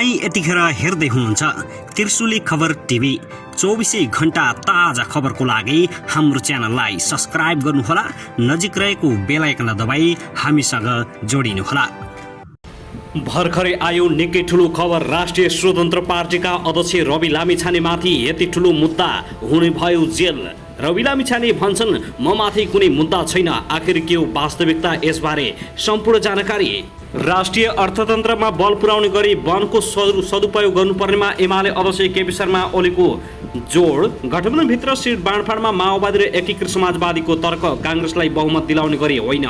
तपाई यतिखेर हेर्दै हुनुहुन्छ त्रिशुली खबर टिभी। 24 घण्टा ताजा खबरको लागि हाम्रो च्यानललाई सब्स्क्राइब गर्नुहोला, नजिक रहेको बेल आइकन दबाई हामीसँग जोडिनुहोला। भर्खरै आयो निकै ठुलो खबर। राष्ट्रिय स्वतन्त्र पार्टीका अध्यक्ष रवि लामिछानेमाथि यति ठुलो मुद्दा हुने भयो जेल। रवि लामिछाने भन्छन् म माथि कुनै मुद्दा छैन। आखिर के हो वास्तविकता, यसबारे सम्पूर्ण जानकारी। राष्ट्रिय अर्थतन्त्रमा बल पुर्याउने गरी वनको सदुपयोग गर्नुपर्नेमा एमाले अध्यक्ष केपी शर्मा ओलीको जोड। गठबन्धनभित्र सिट बाँडफाँडमा माओवादी र एकीकृत समाजवादीको तर्क काङ्ग्रेसलाई बहुमत दिलाउने गरी होइन।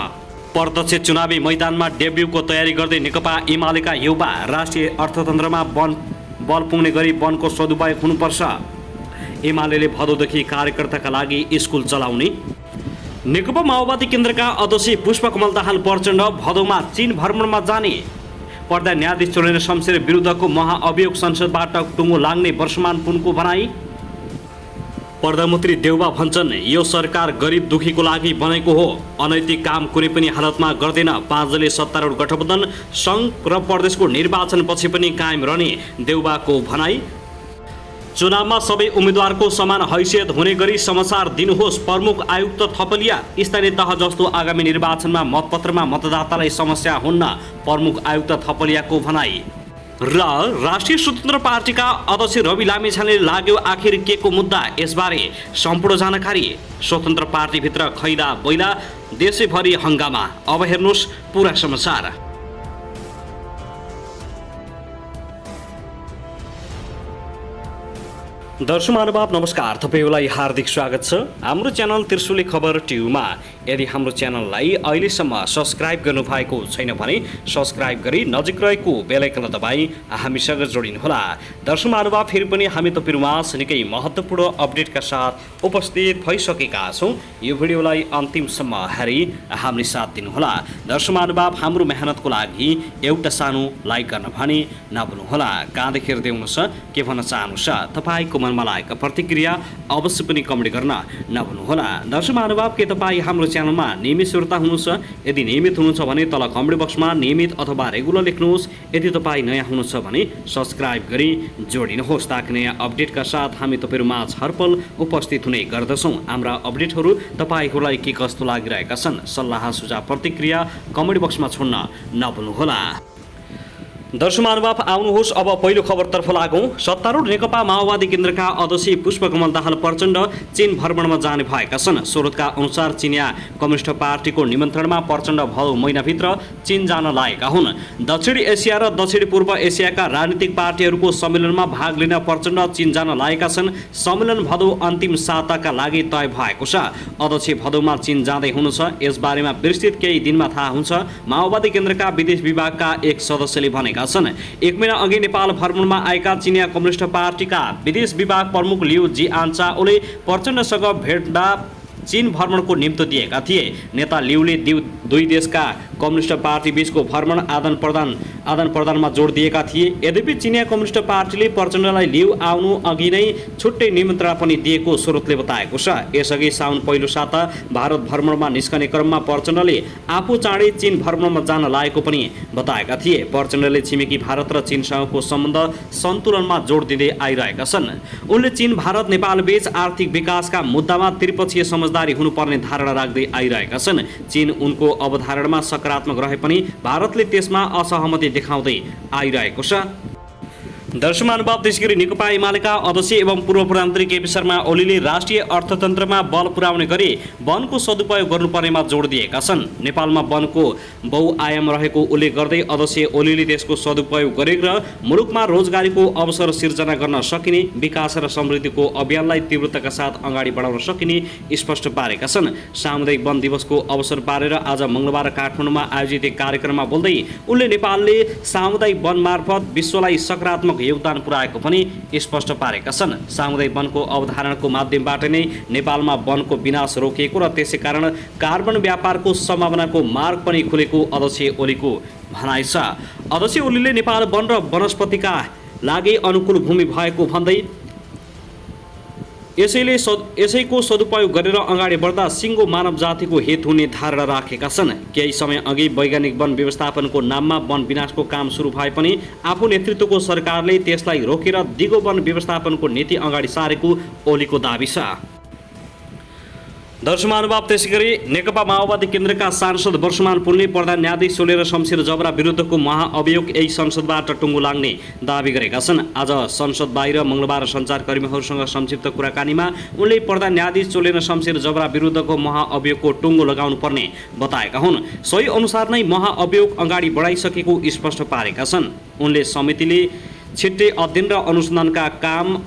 प्रत्यक्ष चुनावी मैदानमा डेब्युको तयारी गर्दै नेकपा एमालेका युवा राष्ट्रिय अर्थतन्त्रमा बल पुग्ने गरी वनको सदुपयोग हुनुपर्छ। एमाले भदौदेखि कार्यकर्ताका लागि स्कुल चलाउने। नेकपा माओवादी केन्द्रका अध्यक्ष पुष्पकमल दाहाल प्रचण्ड भदौमा चीन भ्रमणमा जाने। पर्दा न्यायाधीश चुनेर शमशेर विरुद्धको महाअभियोग संसदबाट टुङ्गो लाग्ने वर्षमान पुनको भनाई। प्रधानमन्त्री देउबा भन्छन् यो सरकार गरिब दुखीको लागि बनेको हो, अनैतिक काम कुनै पनि हालतमा गर्दैन। 5 दलीय सत्तारूढ गठबन्धन सङ्घ र प्रदेशको निर्वाचनपछि पनि कायम रहने देउबाको भनाई। चुनावमा सबै उम्मेदवारको समान हैसियत हुने गरी समाचार दिनुहोस् प्रमुख आयुक्त थपलिया। स्थानीय तह जस्तो आगामी निर्वाचनमा मतपत्रमा मतदातालाई समस्या हुन्न, प्रमुख आयुक्त थपलियाको भनाई। र राष्ट्रिय स्वतन्त्र पार्टीका अध्यक्ष रवि लामिछाने लाग्यो आखिर के को मुद्दा, यसबारे सम्पूर्ण जानकारी। स्वतन्त्र पार्टीभित्र खैला बैला, देशैभरि हङ्गामा। अब हेर्नुहोस् पुरा समाचार। दर्शक महानुभाव नमस्कार, तपाईलाई हार्दिक स्वागत छ हाम्रो च्यानल त्रिशुली खबर टिभीमा। यदि हाम्रो च्यानललाई अहिलेसम्म सब्स्क्राइब गर्नुभएको छैन भने सब्स्क्राइब गरी नजिक रहेको बेल आइकन दबाई हामीसँग जोडिनुहोला। दर्शक महानुभाव फेरि पनि हामी तपाईहरुमाझ निकै महत्त्वपूर्ण अपडेटका साथ उपस्थित भइसकेका छौं। यो भिडियोलाई अन्तिमसम्म हेरी हामीले साथ दिनुहोला। दर्शक महानुभाव हाम्रो मेहनतको लागि एउटा सानो लाइक गर्न भने नभुल्नुहोला। कहाँदेखि हेर्दै हुनुहुन्छ, के भन्न चाहनुहुन्छ, तपाईको मनमा लागेको प्रतिक्रिया अवश्य पनि कमेन्ट गर्न नभुल्नुहोला। दर्शक महानुभाव के तपाईँ हाम्रो च्यानलमा नियमित श्रोता हुनुहुन्छ? यदि नियमित हुनुहुन्छ भने तल कमेन्ट बक्समा नियमित अथवा रेगुलर लेख्नुहोस्। यदि तपाईँ नयाँ हुनुहुन्छ भने सब्स्क्राइब गरी जोडिनुहोस् ताकि नयाँ अपडेटका साथ हामी तपाईहरुमाझ हरपल उपस्थित हुने गर्दछौँ। हाम्रा अपडेटहरू तपाईहरूलाई के कस्तो लागिरहेका छन्, सल्लाह सुझाव प्रतिक्रिया कमेन्ट बक्समा छोड्न नभुल्नुहोला। दर्शक महानुभाव आउनुहोस् अब पहिलो खबरतर्फ लागौं। सत्तारूढ नेकपा माओवादी केन्द्रका अध्यक्ष पुष्पकमल दाहाल प्रचण्ड चीन भ्रमणमा जाने भएका छन्। स्रोतका अनुसार चिनिया कम्युनिस्ट पार्टीको निमन्त्रणमा प्रचण्ड भदौ महिनाभित्र चीन जान लागेका हुन्। दक्षिणी एसिया र दक्षिणी पूर्व एसियाका राजनीतिक पार्टीहरूको सम्मेलनमा भाग लिन प्रचण्ड चीन जान लागेका छन्। सम्मेलन भदौ अन्तिम साताका लागि तय भएको छ। अध्यक्ष भदौमा चीन जाँदै हुनुहुन्छ, यसबारेमा विस्तृत केही दिनमा थाहा हुन्छ। माओवादी केन्द्रका विदेश विभागका एक सदस्यले भनेका छन्। 1 महिना अघि नेपाल भ्रमणमा आएका चिनिया कम्युनिस्ट पार्टीका विदेश विभाग प्रमुख लिउ जिआनचाओले प्रचण्डसँग भेट्दा चीन भ्रमणको निम्तो दिएका थिए। नेता लिउले दुई देशका कम्युनिस्ट पार्टी बीचको भ्रमण आदान प्रदानमा जोड दिएका थिए। यद्यपि चिनिया कम्युनिस्ट पार्टीले प्रचण्डलाई लिउ आउनु अघि नै छुट्टै निमन्त्रणा पनि दिएको स्रोतले बताएको छ। यसअघि साउन पहिलो साता भारत भ्रमणमा निस्कने क्रममा प्रचण्डले आफू चाँडै चीन भ्रमणमा जान लागेको पनि बताएका थिए। प्रचण्डले छिमेकी भारत र चीनसँगको सम्बन्ध सन्तुलनमा जोड दिँदै आइरहेका छन्। उनले चीन भारत नेपाल बीच आर्थिक विकासका मुद्दामा त्रिपक्षीय समझदारी हुनुपर्ने धारणा राख्दै आइरहेका छन्। चीन उनको अवधारणामा सकारात्मक रहे पनि भारतले त्यसमा असहमति देखाउँदै आइरहेको छ। दर्शक महानुभाव त्यसैगरी नेकपा एमालेका अध्यक्ष एवं पूर्व प्रधानमन्त्री केपी शर्मा ओलीले राष्ट्रिय अर्थतन्त्रमा बल पुर्याउने गरी वनको सदुपयोग गर्नुपर्नेमा जोड दिएका छन्। नेपालमा वनको बहुआयाम रहेको उल्लेख गर्दै अध्यक्ष ओलीले त्यसको सदुपयोग गरेर मुलुकमा रोजगारीको अवसर सिर्जना गर्न सकिने, विकास र समृद्धिको अभियानलाई तीव्रताका साथ अगाडि बढाउन सकिने स्पष्ट पारेका छन्। सामुदायिक वन दिवसको अवसर पारेर आज मङ्गलबार काठमाडौँमा आयोजित एक कार्यक्रममा बोल्दै उनले नेपालले सामुदायिक वन मार्फत विश्वलाई सकारात्मक योगदान पुर्याएको पनि स्पष्ट पारेका छन्। सामुदायिक वनको अवधारणाको माध्यमबाट नै नेपालमा वनको विनाश रोकिएको र त्यसै कारण कार्बन व्यापारको सम्भावनाको मार्ग पनि खुलेको अध्यक्ष ओलीको भनाइ छ। अध्यक्ष ओलीले नेपाल वन र वनस्पतिका लागि अनुकूल भूमि भएको भन्दै यसैको सदुपयोग गरेर अगाडि बढ्दा सिङ्गो मानव जातिको हित हुने धारणा राखेका छन्। केही समय अघि वैज्ञानिक वन व्यवस्थापनको नाममा वन विनाशको काम सुरु भए पनि आफू नेतृत्वको सरकारले त्यसलाई रोकेर दिगो वन व्यवस्थापनको नीति अगाडि सारेको ओलीको दाबी छ। दर्शक महानुभाव, त्यसैगरी नेकपा माओवादी केन्द्रका सांसद वर्षमान पुनले प्रधान न्यायाधीश सोलेर शमशेर जबरा विरुद्धको महाअभियोग यही संसदबाट टुङ्गो लाग्ने दाबी गरेका छन्। आज संसद बाहिर मङ्गलबार सञ्चारकर्मीहरूसँग संक्षिप्त कुराकानीमा उनले प्रधान न्यायाधीश सोलेर शमशेर जबरा विरुद्धको महाअभियोगको टुङ्गो लगाउनु पर्ने बताएका हुन्। सोही अनुसार नै महाअभियोग अगाडि बढाइसकेको स्पष्ट पारेका छन्। उनले समितिले छिट्टै अध्ययन र अनुसन्धानका काम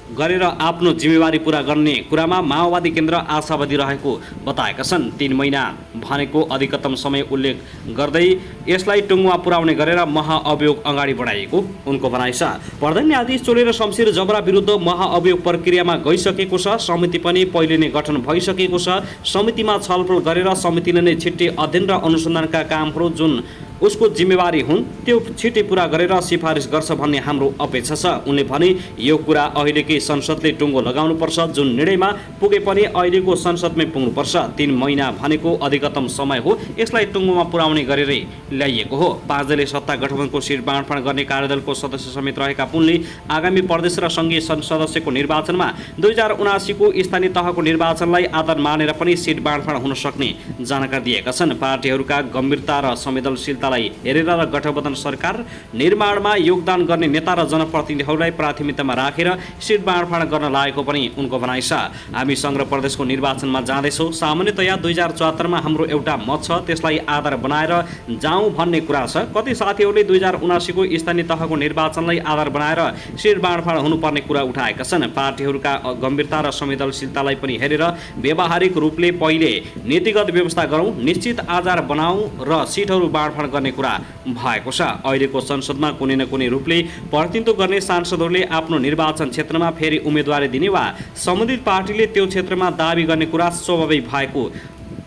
गरेर आफ्नो जिम्मेवारी पूरा गर्ने कुरामा माओवादी केन्द्र आशावादी रहेको बताएका छन्। 3 महिना भनेको अधिकतम समय उल्लेख गर्दै यसलाई टुङ्गोमा पुर्याउने गरेर महाअभियोग अगाडि बढाइएको उनको भनाइ छ। प्रधान न्यायाधीश सोलेर शमशेर जबरा विरुद्ध महाअभियोग प्रक्रियामा गइसकेको छ। समिति पनि पहिले नै गठन भइसकेको छ। समितिमा छलफल गरेर समितिले नै छिट्टै अध्ययन र अनुसन्धानका कामहरू जुन उसको जिम्मेवारी हुन् त्यो छिट्टै पूरा गरेर सिफारिस गर्छ भन्ने हाम्रो अपेक्षा छ। उनले भने यो कुरा अहिलेकै संसदले टुङ्गो लगाउनुपर्छ। जुन निर्णयमा पुगे पनि अहिलेको संसदमै पुग्नुपर्छ। 3 महिना भनेको अधिकतम समय हो। यसलाई टुङ्गोमा पुर्याउने गरेरै ल्याइएको हो। 5 दलीय सत्ता गठबन्धनको सिट बाँडफाँड गर्ने कार्यदलको सदस्य समेत रहेका पुनले आगामी प्रदेश र सङ्घीय संसद सदस्यको निर्वाचनमा 2079 को स्थानीय तहको निर्वाचनलाई आधार मानेर पनि सिट बाँडफाँड हुन सक्ने जानकारी दिएका छन्। पार्टीहरूका गम्भीरता र संवेदनशीलतालाई हेरेर र गठबन्धन सरकार निर्माणमा योगदान गर्ने नेता र जनप्रतिनिधिहरूलाई प्राथमिकतामा राखेर सिट बाँडफाँड गर्न लागेको पनि उनको भनाइ छ। हामी सङ्घ र प्रदेशको निर्वाचनमा जाँदैछौँ। सामान्यतया 2074 मा हाम्रो एउटा मत छ, त्यसलाई आधार बनाएर जाउँ भन्ने कुरा छ। कति साथीहरूले 2079 को स्थानीय तहको निर्वाचनलाई आधार बनाएर सिट बाँडफाँड हुनुपर्ने कुरा उठाएका छन्। पार्टीहरूका गम्भीरता र संवेदनशीलतालाई पनि हेरेर व्यावहारिक रूपले पहिले नीतिगत व्यवस्था गरौँ, निश्चित आधार बनाऊ र सिटहरू बाँडफाँड गर्ने कुरा भएको छ। अहिलेको संसदमा कुनै न कुनै रूपले प्रतिनिधित्व गर्ने सांसदहरूले आफ्नो निर्वाचन क्षेत्रमा फेरि उम्मेदवारी दिने वा सम्बन्धित पार्टीले त्यो क्षेत्रमा दाबी गर्ने कुरा स्वाभाविक भएको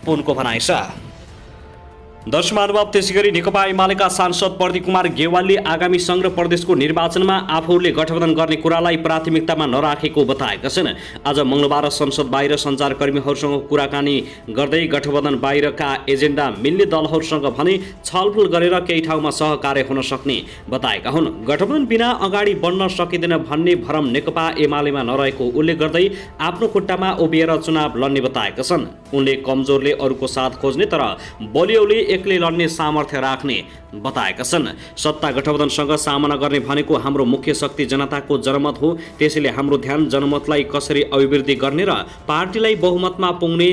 उनको भनाइ छ। दर्शक महानुभाव, त्यसैगरी नेकपा एमालेका सांसद प्रदीप कुमार गेवालले आगामी सङ्घ र प्रदेशको निर्वाचनमा आफूहरूले गठबन्धन गर्ने कुरालाई प्राथमिकतामा नराखेको बताएका छन्। आज मङ्गलबार संसद बाहिर सञ्चारकर्मीहरूसँग कुराकानी गर्दै गठबन्धन बाहिरका एजेन्डा मिल्ने दलहरूसँग भने छलफल गरेर केही ठाउँमा सहकार्य हुन सक्ने बताएका हुन्। गठबन्धन बिना अगाडि बढ्न सकिँदैन भन्ने भरम नेकपा एमालेमा नरहेको उल्लेख गर्दै आफ्नो खुट्टामा उभिएर चुनाव लड्ने बताएका छन्। उनले कमजोरले अरूको साथ खोज्ने तर बलियोले एक्लै लड्ने सामर्थ्य राख्ने बताएका छन्। सत्ता गठबन्धनसँग सामना गर्ने भनेको हाम्रो मुख्य शक्ति जनताको जनमत हो। त्यसैले हाम्रो ध्यान जनमतलाई कसरी अभिवृद्धि गर्ने र पार्टीलाई बहुमतमा पुग्ने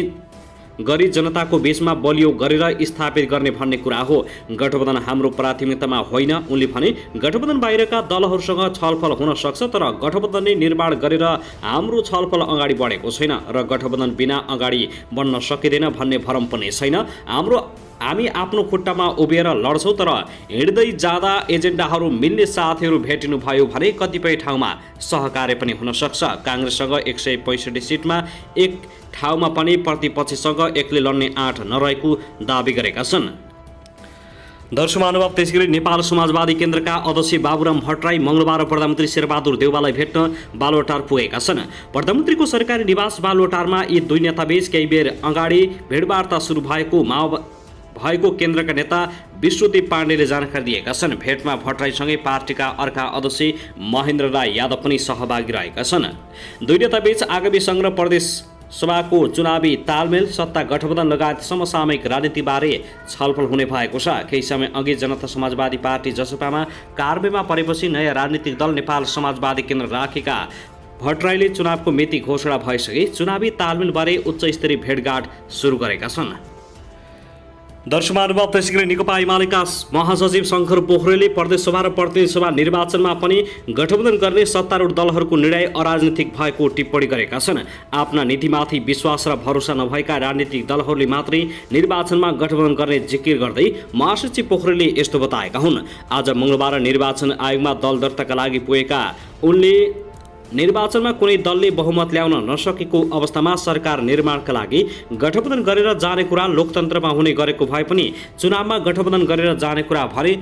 गरी जनताको बीचमा बलियो गरेर स्थापित गर्ने भन्ने कुरा हो। गठबन्धन हाम्रो प्राथमिकतामा होइन। उनले भने गठबन्धन बाहिरका दलहरूसँग छलफल हुन सक्छ तर गठबन्धनले निर्माण गरेर हाम्रो छलफल अगाडि बढेको छैन र गठबन्धन बिना अगाडि बढ्न सकिँदैन भन्ने भरम पनि छैन। हामी आफ्नो खुट्टामा उभिएर लड्छौँ तर हिँड्दै जाँदा एजेन्डाहरू मिल्ने साथीहरू भेटिनु भयो भने कतिपय ठाउँमा सहकार्य पनि हुन सक्छ। काङ्ग्रेससँग 165 सिटमा एक ठाउँमा पनि प्रतिपक्षसँग एक्लै लड्ने आँट नरहेको दाबी गरेका छन्। दर्शक महानुभाव, त्यसैगरी नेपाल समाजवादी केन्द्रका अध्यक्ष बाबुराम भट्टराई मङ्गलबार प्रधानमन्त्री शेरबहादुर देउवालाई भेट्न बालुवाटार पुगेका छन्। प्रधानमन्त्रीको सरकारी निवास बालुवाटारमा यी दुई नेताबीच केही बेर अगाडि भेटवार्ता सुरु भएको केन्द्रका नेता विश्वदीप पाण्डेले जानकारी दिएका छन्। भेटमा भट्टराईसँगै पार्टीका अर्का अध्यक्ष महेन्द्र राई यादव पनि सहभागी रहेका छन्। दुई नेताबीच आगामी सङ्घ र प्रदेश सभाको चुनावी तालमेल, सत्ता गठबन्धन लगायत समसामयिक राजनीतिबारे छलफल हुने भएको छ। केही समय अघि जनता समाजवादी पार्टी जसपामा कारवाहीमा परेपछि नयाँ राजनीतिक दल नेपाल समाजवादी केन्द्र राखेका भट्टराईले चुनावको मिति घोषणा भइसके चुनावी तालमेलबारे उच्च स्तरीय भेटघाट सुरु गरेका छन्। दर्शक महानुभाव, त्यसैगरी नेकपा एमालेका महासचिव शङ्कर पोखरेलले प्रदेश सभा र प्रतिनिधि सभा निर्वाचनमा पनि गठबन्धन गर्ने सत्तारूढ दलहरूको निर्णय अराजनीतिक भएको टिप्पणी गरेका छन्। आफ्ना नीतिमाथि विश्वास र भरोसा नभएका राजनीतिक दलहरूले मात्रै निर्वाचनमा गठबन्धन गर्ने जिकिर गर्दै महासचिव पोखरेलले यस्तो बताएका हुन्। आज मङ्गलबार निर्वाचन आयोगमा दल दर्ताका लागि पुगेका उनले निर्वाचनमा कुनै दलले बहुमत ल्याउन नसकेको अवस्थामा सरकार निर्माणका लागि गठबन्धन गरेर जाने कुरा लोकतन्त्रमा हुने गरेको भए पनि चुनावमा गठबन्धन गरेर जाने कुरा भने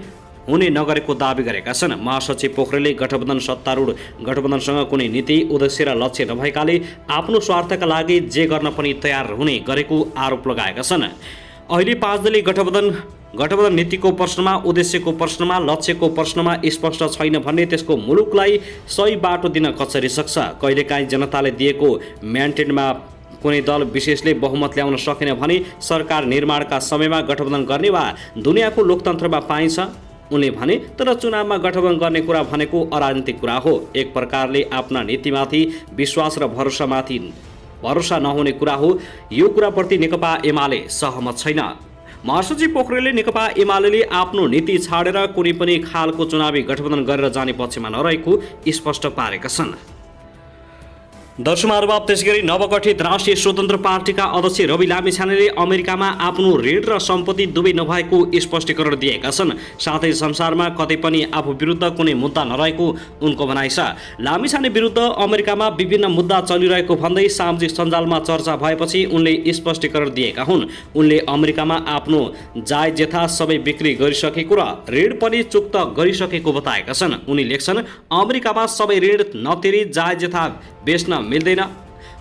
हुने नगरेको दावी गरेका छन्। महासचिव पोखरेलले गठबन्धन सत्तारूढ गठबन्धनसँग कुनै नीति उद्देश्य र लक्ष्य नभएकाले आफ्नो स्वार्थका लागि जे गर्न पनि तयार हुने गरेको आरोप लगाएका छन्। अहिले 5 दलीय गठबन्धन नीतिको प्रश्नमा, उद्देश्यको प्रश्नमा, लक्ष्यको प्रश्नमा स्पष्ट छैन भने त्यसको मुलुकलाई सही बाटो दिन कसरी सक्छ? कहिलेकाहीँ जनताले दिएको म्यान्डेटमा कुनै दल विशेषले बहुमत ल्याउन सकेन भने सरकार निर्माणका समयमा गठबन्धन गर्ने वा दुनियाँको लोकतन्त्रमा पाइन्छ उनले भने। तर चुनावमा गठबन्धन गर्ने कुरा भनेको अराजनीतिक कुरा हो। एक प्रकारले आफ्ना नीतिमाथि विश्वास र भरोसा नहुने कुरा हो। यो कुराप्रति नेकपा एमाले सहमत छैन। महासचिव पोखरेलले नेकपा एमाले आफ्नो नीति छाडेर कुनै पनि खालको चुनावी गठबन्धन गरेर जाने पक्षमा नरहेको स्पष्ट पारेका छन्। दर्शकहरू, त्यसैगरी नवगठित राष्ट्रिय स्वतन्त्र पार्टीका अध्यक्ष रवि लामिछानेले अमेरिकामा आफ्नो ऋण र सम्पत्ति दुवै नभएको स्पष्टीकरण दिएका छन्। साथै संसारमा कतै पनि आफू विरुद्ध कुनै मुद्दा नरहेको उनको भनाइ छ। लामिछाने विरुद्ध अमेरिकामा विभिन्न मुद्दा चलिरहेको भन्दै सामाजिक सञ्जालमा चर्चा भएपछि उनले स्पष्टीकरण दिएका हुन्। उनले अमेरिकामा आफ्नो जायजेथा सबै बिक्री गरिसकेको र ऋण पनि चुक्त गरिसकेको बताएका छन्। उनी लेख्छन्, अमेरिकामा सबै ऋण नतिरी जायजेथा बेच्न मिल्दैन।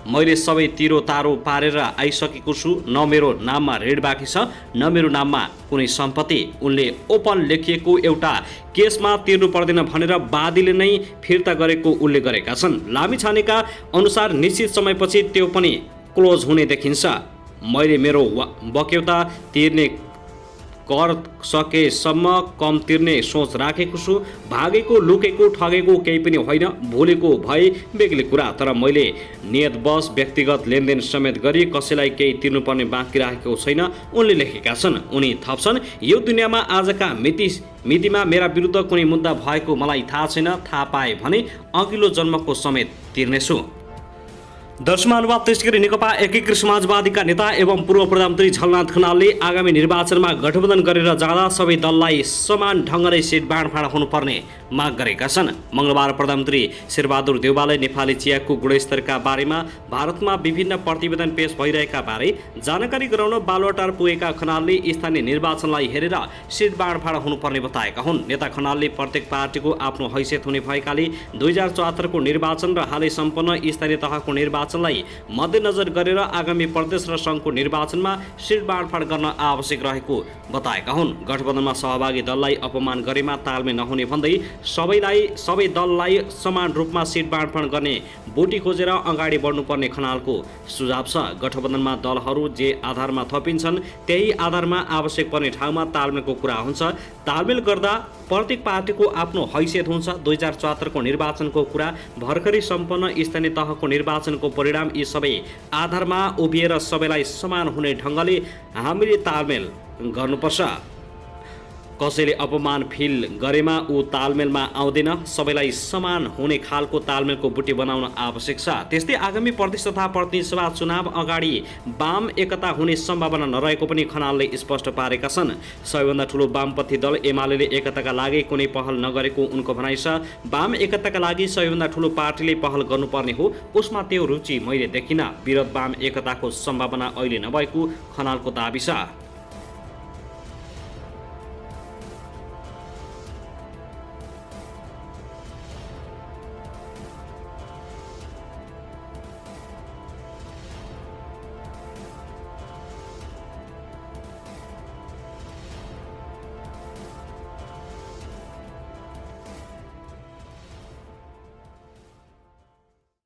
मैले सबै तिरो तारो पारेर आइसकेको छु। न मेरो नाममा ऋण बाँकी छ, न मेरो नाममा कुनै सम्पत्ति। उनले ओपन लेखिएको एउटा केसमा तिर्नु पर्दैन भनेर वादीले नै फिर्ता गरेको उल्लेख गरेका छन्। लामिछानेका अनुसार निश्चित समयपछि त्यो पनि क्लोज हुने देखिन्छ। मैले मेरो बक्यौता तिर्ने कर सकेसम्म कम तिर्ने सोच राखेको छु। भागेको, लुकेको, ठगेको केही पनि होइन। भुलेको भए बेग्लै कुरा, तर मैले नियतवश व्यक्तिगत लेनदेन समेत गरी कसैलाई केही तिर्नुपर्ने बाँकी राखेको छैन, उनले लेखेका छन्। उनी थप्छन्, यो दुनियाँमा आजका मितिमा मेरा विरुद्ध कुनै मुद्दा भएको मलाई थाहा छैन। थाहा पाए भने अघिल्लो जन्मको समेत तिर्नेछु। दर्शकहरू, त्यसैगरी नेकपा एकीकृत समाजवादीका नेता एवं पूर्व प्रधानमन्त्री झलनाथ खनालले आगामी निर्वाचनमा गठबन्धन गरेर जाँदा सबै दललाई समान ढङ्गले सिट बाँडफाँड हुनुपर्ने माग गरेका छन्। मङ्गलबार प्रधानमन्त्री शेरबहादुर देउवाले नेपाली चियाको गुणस्तरका बारेमा भारतमा विभिन्न प्रतिवेदन पेश भइरहेका बारे जानकारी गराउन बालुवाटार पुगेका खनालले स्थानीय निर्वाचनलाई हेरेर सिट बाँडफाँड हुनुपर्ने बताएका हुन्। नेता खनालले प्रत्येक पार्टीको आफ्नो हैसियत हुने भएकाले 2074 को निर्वाचन र हालै सम्पन्न स्थानीय तहको निर्वाचनलाई मध्यनजर गरेर आगामी प्रदेश र सङ्घको निर्वाचनमा सिट बाँडफाँड गर्न आवश्यक रहेको बताएका हुन्। गठबन्धनमा सहभागी दललाई अपमान गरेमा तालमेल नहुने भन्दै सबै दललाई समान रूपमा सिट बाँडफाँड गर्ने बोटी खोजेर अगाडि बढ्नुपर्ने खनालको सुझाव छ। गठबन्धनमा दलहरू जे आधारमा थपिन्छन् त्यही आधारमा आवश्यक पर्ने ठाउँमा तालमेलको कुरा हुन्छ। तालमेल गर्दा प्रत्येक पार्टीको आफ्नो हैसियत हुन्छ। 2074 को निर्वाचनको कुरा, भर्खरै सम्पन्न स्थानीय तहको निर्वाचनको परिणाम, यी सबै आधारमा उभिएर सबैलाई समान हुने ढङ्गले हामीले तालमेल गर्नुपर्छ। कसैले अपमान फिल गरेमा ऊ तालमेलमा आउँदैन। सबैलाई समान हुने खालको तालमेलको बुटी बनाउन आवश्यक छ। त्यस्तै आगामी प्रदेश तथा प्रतिनिधि सभा चुनाव अगाडि वाम एकता हुने सम्भावना नरहेको पनि खनालले स्पष्ट पारेका छन्। सबैभन्दा ठुलो वामपन्थी दल एमाले एकताका लागि कुनै पहल नगरेको उनको भनाइ छ। वाम एकताका लागि सबैभन्दा ठुलो पार्टीले पहल गर्नुपर्ने हो, उसमा त्यो रुचि मैले देखिन। विरोध वाम एकताको सम्भावना अहिले नभएको खनालको दाबी छ।